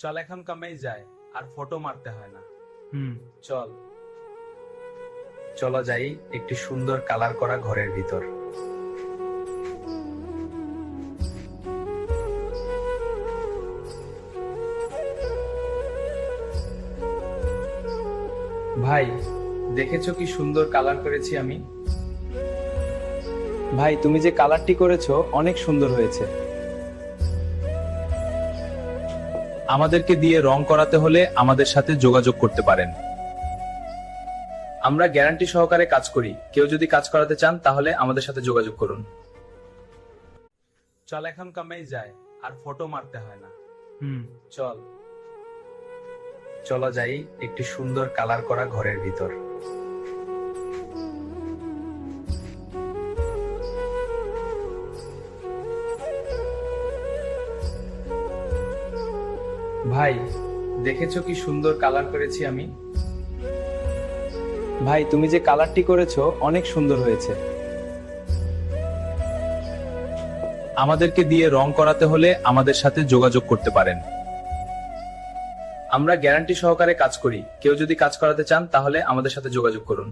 চল এখন কামাই যায়, আর ফটো মারতে হয় না। হুম। চল, চলো যাই একটি সুন্দর কালার করা ঘরের ভিতর। ভাই, দেখেছো কি সুন্দর কালার করেছি আমি? ভাই, তুমি যে কালারটি করেছো অনেক সুন্দর হয়েছে। আমাদেরকে দিয়ে রং করাতে হলে আমাদের সাথে যোগাযোগ করতে পারেন। আমরা গ্যারান্টি সহকারে কাজ করি, কেউ যদি কাজ করাতে চান তাহলে আমাদের সাথে যোগাযোগ করুন। চল এখন কামাই যায়, আর ফটো মারতে হয় না। হুম। চল, চলো যাই একটি সুন্দর কালার করা ঘরের ভিতর। ভাই, দেখেছো কি সুন্দর কালার করেছি আমি? ভাই, তুমি যে কালারটি করেছো অনেক সুন্দর হয়েছে। আমাদেরকে দিয়ে রং করাতে হলে আমাদের সাথে যোগাযোগ করতে পারেন। আমরা গ্যারান্টি সহকারে কাজ করি, কেউ যদি কাজ করাতে চান তাহলে আমাদের সাথে যোগাযোগ করুন।